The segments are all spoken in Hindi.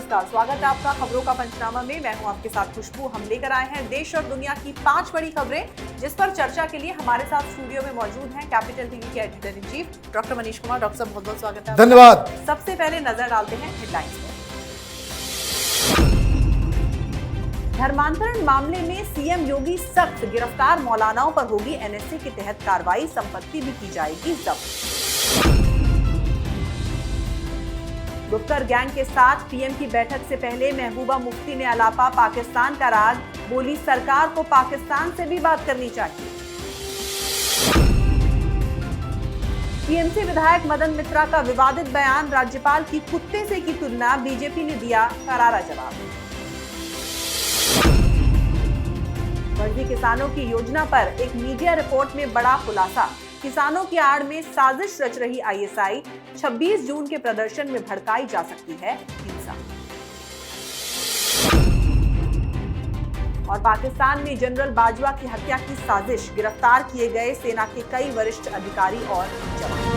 नमस्कार, स्वागत है आपका खबरों का पंचनामा में। मैं हूं आपके साथ खुशबू। हम लेकर आए हैं देश और दुनिया की 5 बड़ी खबरें, जिस पर चर्चा के लिए हमारे साथ स्टूडियो में मौजूद हैं कैपिटल टीवी के editor in chief doctor Manish Kumar. Doctor साहब, बहुत बहुत स्वागत है। धन्यवाद। सबसे पहले नजर डालते हैं हेडलाइंस में। धर्मांतरण मामले में सीएम योगी सख्त, गिरफ्तार मौलानाओं पर होगी एनएसए के तहत कार्रवाई, संपत्ति भी की जाएगी जब्त। गुप्कर गैंग के साथ पीएम की बैठक से पहले महबूबा मुफ्ती ने अलापा पाकिस्तान का राज, बोली सरकार को पाकिस्तान से भी बात करनी चाहिए। टीएमसी विधायक मदन मित्रा का विवादित बयान, राज्यपाल की कुत्ते से की तुलना, बीजेपी ने दिया करारा जवाब। फर्जी किसानों की योजना पर एक मीडिया रिपोर्ट में बड़ा खुलासा, किसानों की आड़ में साजिश रच रही आईएसआई, 26 जून के प्रदर्शन में भड़काई जा सकती है हिंसा। और पाकिस्तान में जनरल बाजवा की हत्या की साजिश, गिरफ्तार किए गए सेना के कई वरिष्ठ अधिकारी और जवान।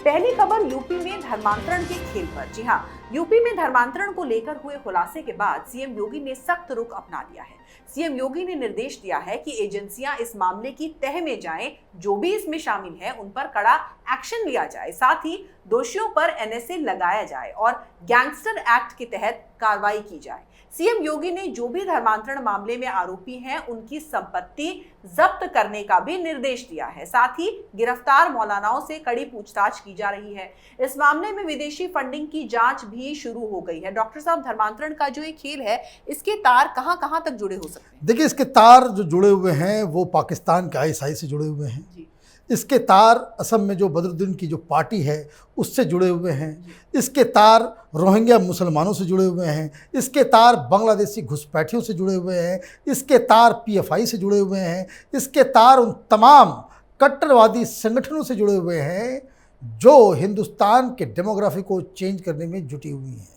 पहली खबर यूपी में धर्मांतरण के खेल पर। जी हां, यूपी में धर्मांतरण को लेकर हुए खुलासे के बाद सीएम योगी ने सख्त रुख अपना लिया है। सीएम योगी ने निर्देश दिया है कि एजेंसियां इस मामले की तह में जाएं, जो भी इसमें शामिल है उन पर कड़ा एक्शन लिया जाए, साथ ही दोषियों पर एनएसए लगाया जाए और गैंगस्टर एक्ट के तहत कार्रवाई की जाए। सीएम योगी ने जो भी धर्मांतरण मामले में आरोपी हैं उनकी संपत्ति जब्त करने का भी निर्देश दिया है, साथ ही गिरफ्तार मौलानाओं से कड़ी पूछताछ की जा रही है। इस मामले में विदेशी फंडिंग की जांच भी शुरू हो गई है। डॉक्टर साहब, धर्मांतरण का जो ये खेल है, इसके तार कहां कहां तक जुड़े हो सकते हैं? देखिए, इसके तार जो जुड़े हुए हैं वो पाकिस्तान के आईएसआई से जुड़े हुए हैं जी। इसके तार असम में जो बदरुद्दीन की जो पार्टी है उससे जुड़े हुए हैं। इसके तार रोहिंग्या मुसलमानों से जुड़े हुए हैं। इसके तार बांग्लादेशी घुसपैठियों से जुड़े हुए हैं। इसके तार पीएफआई से जुड़े हुए हैं। इसके तार उन तमाम कट्टरवादी संगठनों से जुड़े हुए हैं जो हिंदुस्तान के डेमोग्राफी को चेंज करने में जुटी हुई हैं।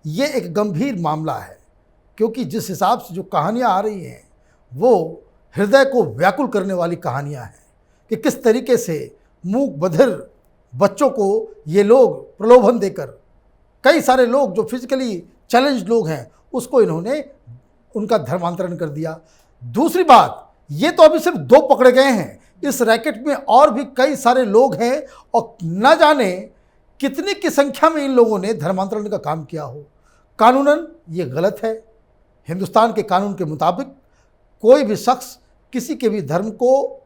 ये एक गंभीर मामला है, क्योंकि जिस हिसाब से जो कहानियाँ आ रही हैं वो हृदय को व्याकुल करने वाली कहानियाँ हैं कि किस तरीके से मूक बधिर बच्चों को ये लोग प्रलोभन देकर, कई सारे लोग जो फिजिकली चैलेंज लोग हैं उसको इन्होंने उनका धर्मांतरण कर दिया। दूसरी बात, ये तो अभी सिर्फ 2 पकड़े गए हैं, इस रैकेट में और भी कई सारे लोग हैं और न जाने कितनी की संख्या में इन लोगों ने धर्मांतरण का काम किया हो। कानूनन ये गलत है। हिंदुस्तान के कानून के मुताबिक कोई भी शख्स किसी के भी धर्म को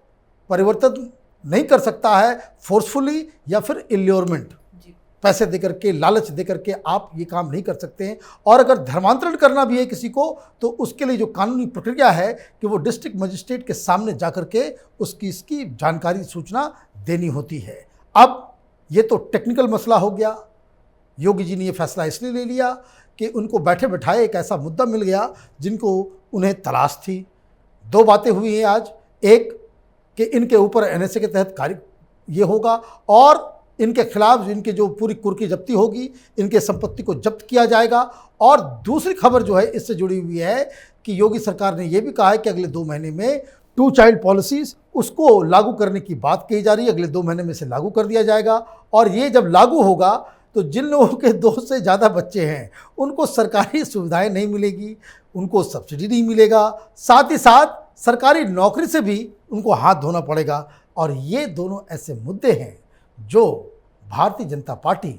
परिवर्तन नहीं कर सकता है फोर्सफुली या फिर इल्योरमेंट, पैसे देकर के, लालच देकर के आप ये काम नहीं कर सकते हैं। और अगर धर्मांतरण करना भी है किसी को तो उसके लिए जो कानूनी प्रक्रिया है कि वो डिस्ट्रिक्ट मजिस्ट्रेट के सामने जाकर के उसकी इसकी जानकारी सूचना देनी होती है। अब ये तो टेक्निकल मसला हो गया। योगी जी ने ये फैसला इसलिए ले लिया कि उनको बैठे बैठाए एक ऐसा मुद्दा मिल गया जिनको उन्हें तलाश थी। 2 बातें हुई हैं आज। एक कि इनके ऊपर एनएसए के तहत कार्य ये होगा और इनके खिलाफ इनके जो पूरी कुर्की जब्ती होगी, इनके संपत्ति को जब्त किया जाएगा। और दूसरी खबर जो है इससे जुड़ी हुई है कि योगी सरकार ने यह भी कहा है कि अगले 2 महीने में 2 चाइल्ड पॉलिसीज़ उसको लागू करने की बात कही जा रही है। अगले 2 महीने में से लागू कर दिया जाएगा और ये जब लागू होगा तो जिन लोगों के 2 से ज़्यादा बच्चे हैं उनको सरकारी सुविधाएं नहीं मिलेगी, उनको सब्सिडी नहीं मिलेगा, साथ ही साथ सरकारी नौकरी से भी उनको हाथ धोना पड़ेगा। और ये दोनों ऐसे मुद्दे हैं जो भारतीय जनता पार्टी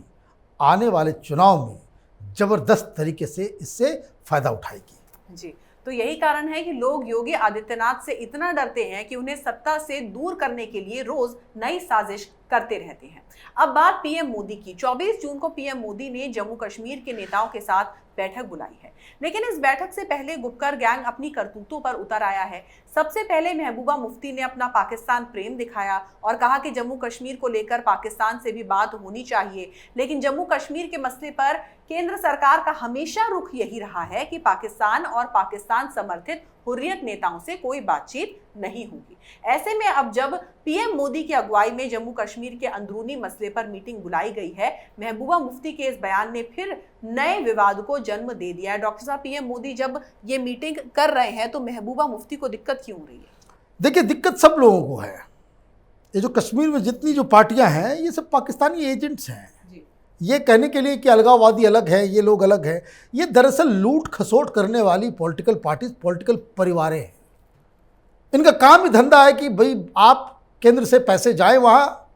आने वाले चुनाव में ज़बरदस्त तरीके से इससे फ़ायदा उठाएगी जी। तो यही कारण है कि लोग योगी आदित्यनाथ से इतना डरते हैं कि उन्हें सत्ता से दूर करने के लिए रोज नई साजिश करते रहते हैं। अब बात पीएम मोदी की। 24 जून को पीएम मोदी ने जम्मू कश्मीर के नेताओं के साथ बैठक बुलाई है, लेकिन इस बैठक से पहले गुपकर गैंग अपनी करतूतों पर उतर आया है। सबसे पहले महबूबा मुफ्ती ने अपना पाकिस्तान प्रेम दिखाया और कहा कि जम्मू कश्मीर को लेकर पाकिस्तान से भी बात होनी चाहिए, लेकिन जम्मू कश्मीर के मसले पर केंद्र सरकार का हमेशा रुख यही रहा है कि पाकिस्तान और पाकिस्तान समर्थित हुर्रियत नेताओं से कोई बातचीत नहीं होगी। ऐसे में अब जब पीएम मोदी की अगुवाई में जम्मू कश्मीर के अंदरूनी मसले पर मीटिंग बुलाई गई है, महबूबा मुफ्ती के इस बयान ने फिर नए विवाद को जन्म दे दिया है। डॉक्टर साहब, पीएम मोदी जब ये मीटिंग कर रहे हैं तो महबूबा मुफ्ती को दिक्कत क्यों हो रही है? देखिए, दिक्कत सब लोगों को है। ये जो कश्मीर में जितनी जो पार्टियां हैं ये सब पाकिस्तानी एजेंट्स हैं। ये कहने के लिए कि अलगाववादी अलग है, ये लोग अलग है, ये दरअसल लूट खसोट करने वाली पॉलिटिकल पार्टीज, पॉलिटिकल परिवारें हैं। इनका काम ही धंधा है कि भाई आप केंद्र से पैसे जाए, वहाँ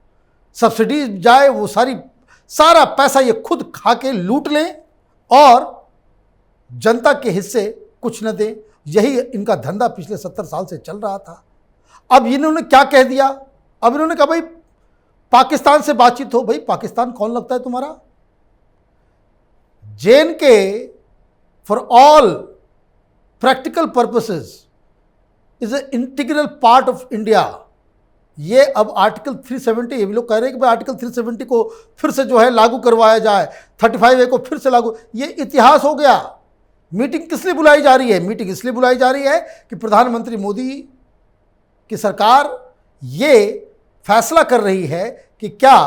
सब्सिडी जाए, वो सारा पैसा ये खुद खा के लूट लें और जनता के हिस्से कुछ न दें। यही इनका धंधा पिछले 70 साल से चल रहा था। अब इन्होंने क्या कह दिया? अब इन्होंने कहा भाई पाकिस्तान से बातचीत हो। भाई पाकिस्तान कौन लगता है तुम्हारा? JNK for all practical purposes is a integral part of India. ये अब आर्टिकल 370, ये भी लोग कह रहे हैं कि भाई आर्टिकल 370 को फिर से जो है लागू करवाया जाए, 35A को फिर से लागू। ये इतिहास हो गया। मीटिंग किस लिए बुलाई जा रही है? मीटिंग इसलिए बुलाई जा रही है कि प्रधानमंत्री मोदी की सरकार ये फैसला कर रही है कि क्या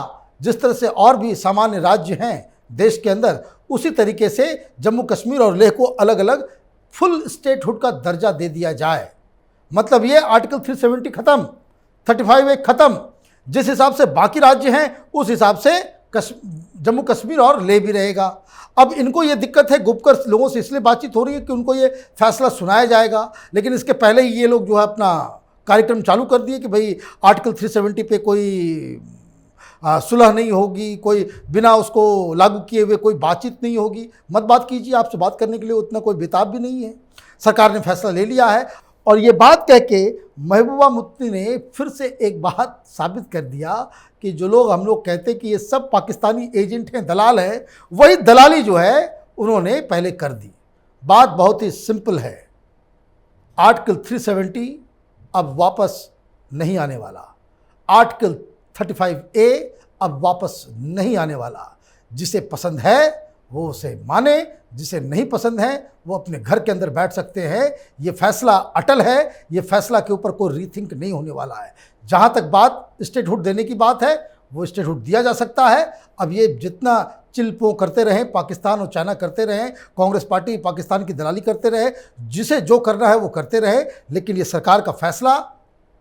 जिस तरह से और भी सामान्य राज्य हैं देश के अंदर, उसी तरीके से जम्मू कश्मीर और लेह को अलग अलग फुल स्टेटहुड का दर्जा दे दिया जाए। मतलब ये आर्टिकल 370 खत्म, 35A खत्म। जिस हिसाब से बाकी राज्य हैं उस हिसाब से जम्मू कश्मीर और लेह भी रहेगा। अब इनको ये दिक्कत है, गुपकर लोगों से इसलिए बातचीत हो रही है कि उनको ये फैसला सुनाया जाएगा, लेकिन इसके पहले ही ये लोग जो है अपना कार्यक्रम चालू कर दिए कि भाई आर्टिकल 370 पे कोई सुलह नहीं होगी, कोई बिना उसको लागू किए हुए कोई बातचीत नहीं होगी। मत बात कीजिए, आपसे बात करने के लिए उतना कोई बेताब भी नहीं है। सरकार ने फैसला ले लिया है। और ये बात कह के महबूबा मुफ्ती ने फिर से एक बात साबित कर दिया कि जो लोग हम लोग कहते हैं कि ये सब पाकिस्तानी एजेंट हैं, दलाल हैं, वही दलाली जो है उन्होंने पहले कर दी। बात बहुत ही सिंपल है। आर्टिकल 370 अब वापस नहीं आने वाला। आर्टिकल 35A अब वापस नहीं आने वाला। जिसे पसंद है वो उसे माने, जिसे नहीं पसंद है वो अपने घर के अंदर बैठ सकते हैं। ये फैसला अटल है, ये फैसला के ऊपर कोई रीथिंक नहीं होने वाला है। जहाँ तक बात स्टेटहुड देने की बात है वो स्टेटहुड दिया जा सकता है। अब ये जितना चिलपों करते रहें, पाकिस्तान और चाइना करते रहें, कांग्रेस पार्टी पाकिस्तान की दलाली करते रहे, जिसे जो करना है वो करते रहे, लेकिन ये सरकार का फैसला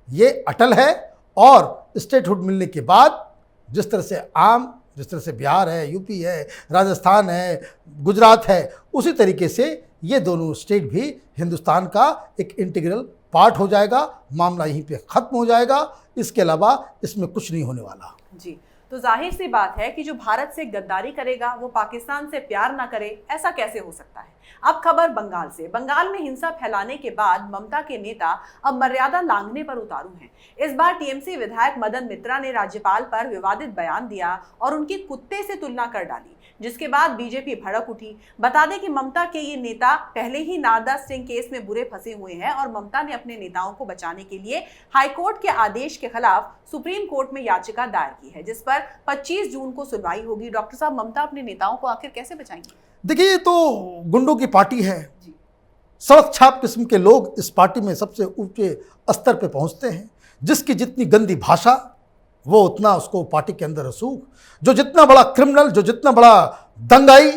ये अटल है। और स्टेटहुड मिलने के बाद जिस तरह से बिहार है, यूपी है, राजस्थान है, गुजरात है, उसी तरीके से ये दोनों स्टेट भी हिंदुस्तान का एक इंटीग्रल पार्ट हो जाएगा। मामला यहीं पे ख़त्म हो जाएगा। इसके अलावा इसमें कुछ नहीं होने वाला। जी, तो जाहिर सी बात है कि जो भारत से गद्दारी करेगा वो पाकिस्तान से प्यार ना करे, ऐसा कैसे हो सकता है। अब खबर बंगाल से। बंगाल में हिंसा फैलाने के बाद ममता के नेता अब मर्यादा लांघने पर उतारू हैं। इस बार टीएमसी विधायक मदन मित्रा ने राज्यपाल पर विवादित बयान दिया और उनकी कुत्ते से तुलना कर डाली, जिसके बाद बीजेपी भड़क उठी। बता दें कि ममता के ये नेता पहले ही नारदा स्टिंग केस में बुरे फंसे हुए हैं और ममता ने अपने नेताओं को बचाने के लिए हाईकोर्ट के आदेश के खिलाफ सुप्रीम कोर्ट में याचिका दायर की है, जिस पर 25 जून को सुनवाई होगी। डॉक्टर साहब, ममता अपने नेताओं को आखिर कैसे बचाएंगी? देखिए, ये तो गुंडों की पार्टी है। सड़क छाप किस्म के लोग इस पार्टी में सबसे ऊंचे स्तर पे पहुंचते हैं। जिसकी जितनी गंदी भाषा वो उतना उसको पार्टी के अंदर रसूख, जो जितना बड़ा क्रिमिनल, जो जितना बड़ा दंगाई,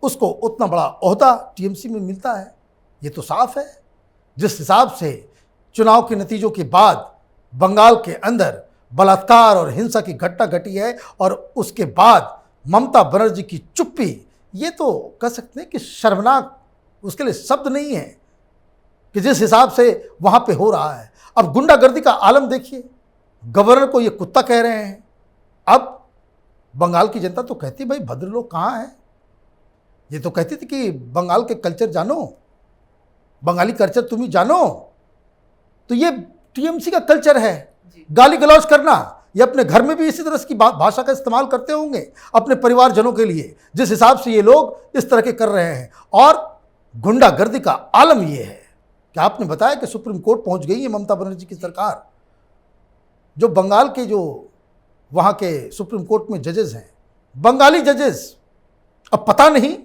उसको उतना बड़ा ओहदा टीएमसी में मिलता है। ये तो साफ है। जिस हिसाब से चुनाव के नतीजों के बाद बंगाल के अंदर बलात्कार और हिंसा की घटना घटी है और उसके बाद ममता बनर्जी की चुप्पी, ये तो कह सकते हैं कि शर्मनाक, उसके लिए शब्द नहीं है कि जिस हिसाब से वहाँ पे हो रहा है। अब गुंडागर्दी का आलम देखिए, गवर्नर को ये कुत्ता कह रहे हैं। अब बंगाल की जनता तो कहती भाई भद्र लोग कहाँ हैं। ये तो कहती थी कि बंगाल के कल्चर जानो, बंगाली कल्चर तुम ही जानो। तो ये टीएमसी का कल्चर है, गाली गलौज करना। ये अपने घर में भी इसी तरह की भाषा का इस्तेमाल करते होंगे अपने परिवारजनों के लिए, जिस हिसाब से ये लोग इस तरह के कर रहे हैं। और गुंडागर्दी का आलम ये है कि आपने बताया कि सुप्रीम कोर्ट पहुंच गई है ममता बनर्जी की सरकार। जो बंगाल के जो वहाँ के सुप्रीम कोर्ट में जजेस हैं, बंगाली जजेस, अब पता नहीं,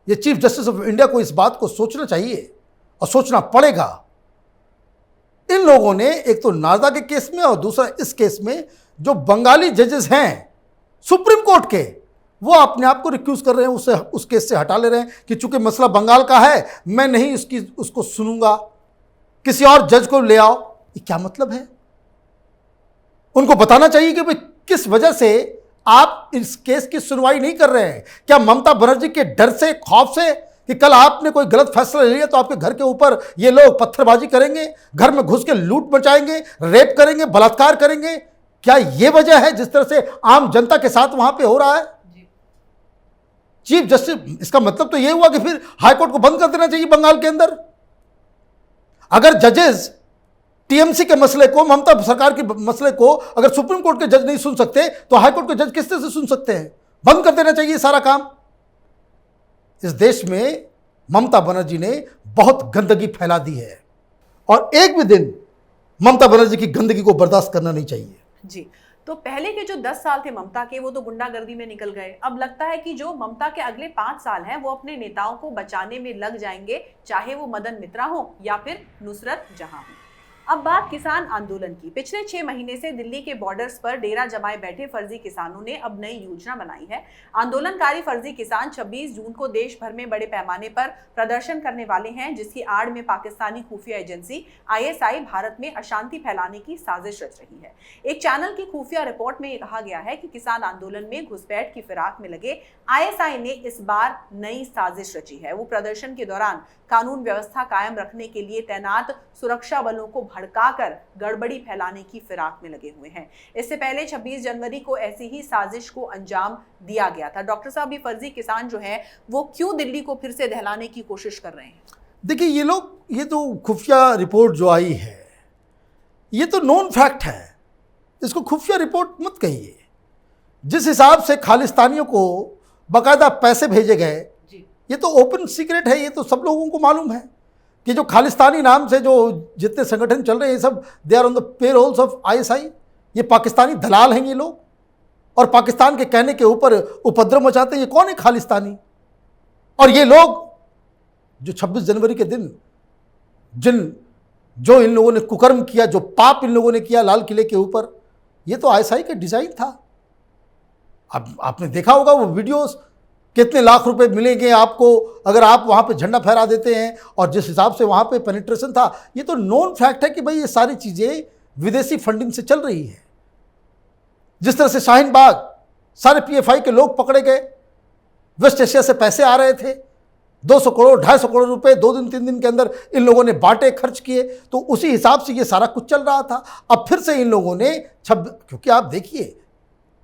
ये चीफ जस्टिस ऑफ इंडिया को इस बात को सोचना चाहिए और सोचना पड़ेगा। इन लोगों ने एक तो नारदा के केस में और दूसरा इस केस में जो बंगाली जजेस हैं सुप्रीम कोर्ट के, वो अपने आप को रिक्यूज कर रहे हैं, उस केस से हटा ले रहे हैं कि चूंकि मसला बंगाल का है, मैं नहीं उसको सुनूंगा, किसी और जज को ले आओ। ये क्या मतलब है? उनको बताना चाहिए कि भाई किस वजह से आप इस केस की सुनवाई नहीं कर रहे हैं। क्या ममता बनर्जी के डर से, खौफ से कि कल आपने कोई गलत फैसला ले लिया तो आपके घर के ऊपर ये लोग पत्थरबाजी करेंगे, घर में घुस के लूट मचाएंगे, रेप करेंगे, बलात्कार करेंगे? क्या ये वजह है जिस तरह से आम जनता के साथ वहां पे हो रहा है? चीफ जस्टिस, इसका मतलब तो ये हुआ कि फिर हाईकोर्ट को बंद कर देना चाहिए बंगाल के अंदर। अगर जजेस टीएमसी के मसले को, ममता सरकार के मसले को अगर सुप्रीम कोर्ट के जज नहीं सुन सकते तो हाईकोर्ट के जज किस तरह से सुन सकते हैं? बंद कर देना चाहिए सारा काम। इस देश में ममता बनर्जी ने बहुत गंदगी फैला दी है और एक भी दिन ममता बनर्जी की गंदगी को बर्दाश्त करना नहीं चाहिए। जी, तो पहले के जो 10 साल थे ममता के, वो तो गुंडागर्दी में निकल गए। अब लगता है कि जो ममता के अगले 5 साल हैं वो अपने नेताओं को बचाने में लग जाएंगे, चाहे वो मदन मित्रा हो या फिर नुसरत जहां हो। अब बात किसान आंदोलन की। पिछले 6 महीने से दिल्ली के बॉर्डर्स पर डेरा जमाए बैठे फर्जी किसानों ने अब नई योजना बनाई है। आंदोलनकारी फर्जी किसान 26 जून को देश भर में बड़े पैमाने पर प्रदर्शन करने वाले हैं, जिसकी आड़ में पाकिस्तानी खुफिया एजेंसी ISI भारत में अशांति फैलाने की साजिश रच रही है। एक चैनल की खुफिया रिपोर्ट में यह कहा गया है कि किसान आंदोलन में घुसपैठ की फिराक में लगे ISI ने इस बार नई साजिश रची है। वो प्रदर्शन के दौरान कानून व्यवस्था कायम रखने के लिए तैनात सुरक्षा बलों को भड़काकर गड़बड़ी फैलाने की फिराक में लगे हुए हैं। इससे पहले 26 जनवरी को ऐसी ही साजिश को अंजाम दिया गया था। डॉक्टर साहब, ये फर्जी किसान जो है वो क्यों दिल्ली को फिर से दहलाने की कोशिश कर रहे हैं? देखिए, ये तो खुफिया रिपोर्ट जो आई है ये तो नोन फैक्ट है, इसको खुफिया रिपोर्ट मत कहिए। जिस हिसाब से खालिस्तानियों को बाकायदा पैसे भेजे गए, ये तो ओपन सीक्रेट है, ये तो सब लोगों को मालूम है कि जो खालिस्तानी नाम से जो जितने संगठन चल रहे हैं सब they are on the payrolls of ISI। ये पाकिस्तानी दलाल हैं ये लोग, और पाकिस्तान के कहने के ऊपर उपद्रव मचाते हैं। ये कौन है खालिस्तानी? और ये लोग जो 26 जनवरी के दिन जो इन लोगों ने कुकर्म किया, जो पाप इन लोगों ने किया लाल किले के ऊपर, ये तो ISI का डिजाइन था। अब आपने देखा होगा वो वीडियोस, कितने लाख रुपए मिलेंगे आपको अगर आप वहाँ पे झंडा फहरा देते हैं, और जिस हिसाब से वहाँ पे पेनिट्रेशन था, ये तो नोन फैक्ट है कि भाई ये सारी चीज़ें विदेशी फंडिंग से चल रही है। जिस तरह से शाहीन बाग सारे PFI के लोग पकड़े गए, वेस्ट एशिया से पैसे आ रहे थे, 200 करोड़ 250 करोड़ रुपए 2 दिन 3 दिन के अंदर इन लोगों ने बांटे, खर्च किए, तो उसी हिसाब से ये सारा कुछ चल रहा था। अब फिर से इन लोगों ने क्योंकि आप देखिए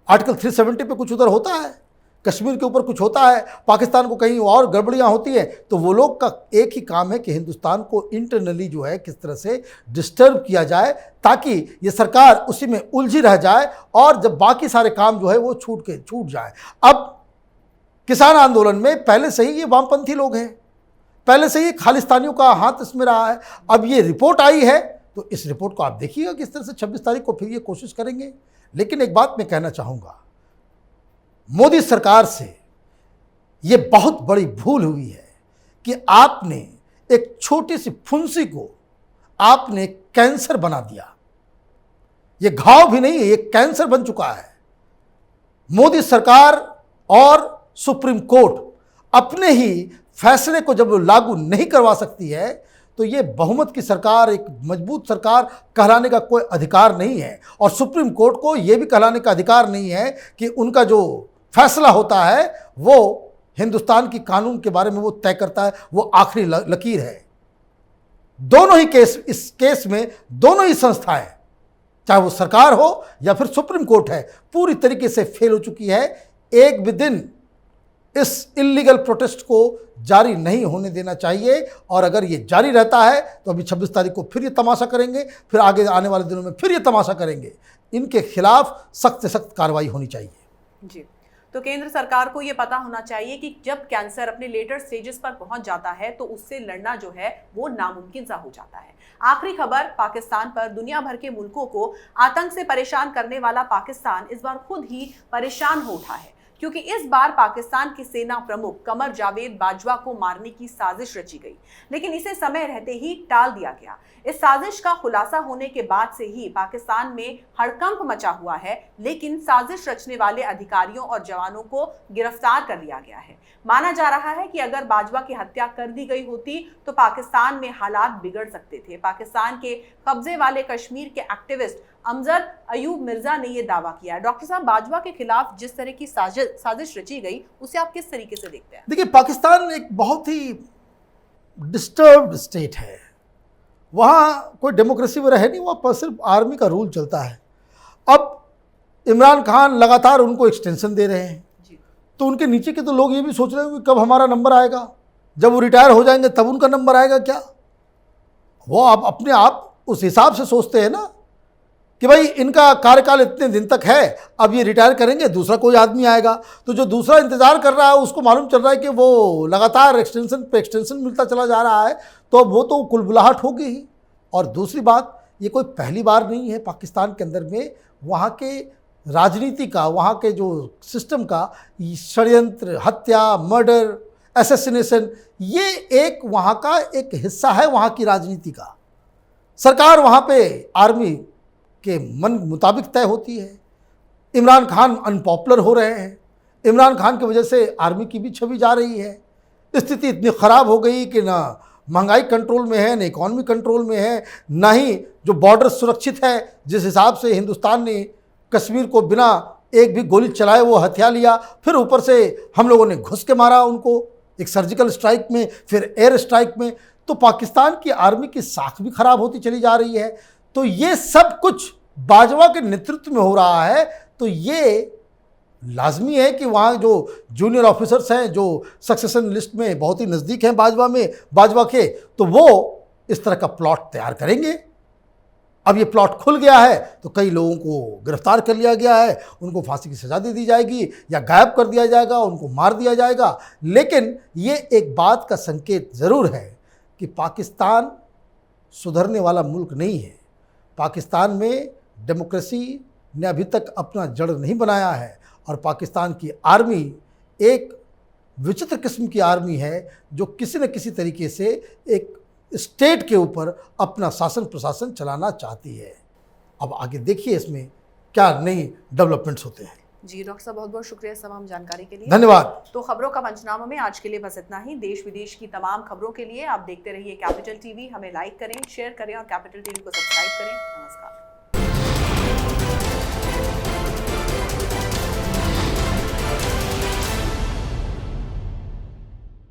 आर्टिकल 370 पे कुछ उधर होता है, कश्मीर के ऊपर कुछ होता है, पाकिस्तान को कहीं और गड़बड़ियां होती है, तो वो लोग का एक ही काम है कि हिंदुस्तान को इंटरनली जो है किस तरह से डिस्टर्ब किया जाए ताकि ये सरकार उसी में उलझी रह जाए और जब बाकी सारे काम जो है वो छूट जाए। अब किसान आंदोलन में पहले से ही ये वामपंथी लोग हैं, पहले से ही खालिस्तानियों का हाथ इसमें रहा है। अब ये रिपोर्ट आई है तो इस रिपोर्ट को आप देखिएगा किस तरह से 26 तारीख को फिर ये कोशिश करेंगे। लेकिन एक बात मैं कहना चाहूँगा, मोदी सरकार से ये बहुत बड़ी भूल हुई है कि आपने एक छोटी सी फुंसी को आपने कैंसर बना दिया। ये घाव भी नहीं है, ये कैंसर बन चुका है। मोदी सरकार और सुप्रीम कोर्ट अपने ही फैसले को जब लागू नहीं करवा सकती है तो ये बहुमत की सरकार, एक मजबूत सरकार कहलाने का कोई अधिकार नहीं है। और सुप्रीम कोर्ट को ये भी कहलाने का अधिकार नहीं है कि उनका जो फैसला होता है वो हिंदुस्तान की कानून के बारे में वो तय करता है, वो आखिरी लकीर है। दोनों ही केस, इस केस में दोनों ही संस्थाएं, चाहे वो सरकार हो या फिर सुप्रीम कोर्ट है, पूरी तरीके से फेल हो चुकी है। एक भी दिन इस इल्लीगल प्रोटेस्ट को जारी नहीं होने देना चाहिए, और अगर ये जारी रहता है तो अभी 26 तारीख को फिर ये तमाशा करेंगे, फिर आगे आने वाले दिनों में फिर ये तमाशा करेंगे। इनके खिलाफ सख्त से सख्त कार्रवाई होनी चाहिए। जी, तो केंद्र सरकार को ये पता होना चाहिए कि जब कैंसर अपने लेटर स्टेजेस पर पहुंच जाता है तो उससे लड़ना जो है वो नामुमकिन सा हो जाता है। आखिरी खबर पाकिस्तान पर। दुनिया भर के मुल्कों को आतंक से परेशान करने वाला पाकिस्तान इस बार खुद ही परेशान हो उठा है, क्योंकि इस बार पाकिस्तान की सेना प्रमुख कमर जावेद बाजवा को मारने की साजिश रची गई, लेकिन इसे समय रहते ही टाल दिया गया। इस साजिश का खुलासा होने के बाद से ही पाकिस्तान में हड़कंप मचा हुआ है, लेकिन साजिश रचने वाले अधिकारियों और जवानों को गिरफ्तार कर लिया गया है। माना जा रहा है कि अगर बाजवा की हत्या कर दी गई होती तो पाकिस्तान में हालात बिगड़ सकते थे। पाकिस्तान के कब्जे वाले कश्मीर के एक्टिविस्ट अमजद अयूब मिर्जा ने ये दावा किया है। डॉक्टर साहब, बाजवा के खिलाफ जिस तरह की साजिश रची गई उसे आप किस तरीके से देखते हैं? देखिए, पाकिस्तान एक बहुत ही डिस्टर्ब्ड स्टेट है। वहाँ कोई डेमोक्रेसी वगैरह है नहीं, वहाँ सिर्फ आर्मी का रूल चलता है। अब इमरान खान लगातार उनको एक्सटेंशन दे रहे हैं, तो उनके नीचे के तो लोग ये भी सोच रहे हैं कि कब हमारा नंबर आएगा, जब वो रिटायर हो जाएंगे तब उनका नंबर आएगा क्या? वो आप अपने आप उस हिसाब से सोचते हैं ना कि भाई इनका कार्यकाल इतने दिन तक है, अब ये रिटायर करेंगे, दूसरा कोई आदमी आएगा। तो जो दूसरा इंतज़ार कर रहा है उसको मालूम चल रहा है कि वो लगातार एक्सटेंशन पे एक्सटेंशन मिलता चला जा रहा है, तो अब वो तो कुलबुलाहट होगी ही। और दूसरी बात, ये कोई पहली बार नहीं है पाकिस्तान के अंदर में वहाँ के राजनीति का, वहाँ के जो सिस्टम का षड्यंत्र, हत्या, मर्डर, असैसिनेशन, ये एक वहाँ का एक हिस्सा है वहाँ की राजनीति का। सरकार वहाँ पे आर्मी के मन मुताबिक तय होती है। इमरान खान अनपॉपुलर हो रहे हैं, इमरान खान की वजह से आर्मी की भी छवि जा रही है। स्थिति इतनी ख़राब हो गई कि ना महंगाई कंट्रोल में है, ना इकॉनमी कंट्रोल में है, ना ही जो बॉर्डर सुरक्षित है। जिस हिसाब से हिंदुस्तान ने कश्मीर को बिना एक भी गोली चलाए वो हथिया लिया, फिर ऊपर से हम लोगों ने घुस के मारा उनको एक सर्जिकल स्ट्राइक में, फिर एयर स्ट्राइक में, तो पाकिस्तान की आर्मी की साख भी खराब होती चली जा रही है। तो ये सब कुछ बाजवा के नेतृत्व में हो रहा है। तो ये लाजमी है कि वहाँ जो जूनियर ऑफिसर्स हैं, जो सक्सेशन लिस्ट में बहुत ही नज़दीक हैं बाजवा के, तो वो इस तरह का प्लॉट तैयार करेंगे। अब ये प्लॉट खुल गया है तो कई लोगों को गिरफ्तार कर लिया गया है, उनको फांसी की सज़ा दे दी जाएगी या गायब कर दिया जाएगा, उनको मार दिया जाएगा। लेकिन ये एक बात का संकेत ज़रूर है कि पाकिस्तान सुधरने वाला मुल्क नहीं है। पाकिस्तान में डेमोक्रेसी ने अभी तक अपना जड़ नहीं बनाया है और पाकिस्तान की आर्मी एक विचित्र किस्म की आर्मी है जो किसी न किसी तरीके से एक स्टेट के ऊपर अपना शासन प्रशासन चलाना चाहती है। अब आगे देखिए इसमें क्या नई डेवलपमेंट्स होते हैं। जी डॉक्टर साहब, बहुत बहुत शुक्रिया इस तमाम जानकारी के लिए। धन्यवाद। तो खबरों का पंचनामा में आज के लिए बस इतना ही। देश विदेश की तमाम खबरों के लिए आप देखते रहिए कैपिटल टीवी। हमें लाइक करें, शेयर करें और कैपिटल टीवी को सब्सक्राइब करें। नमस्कार।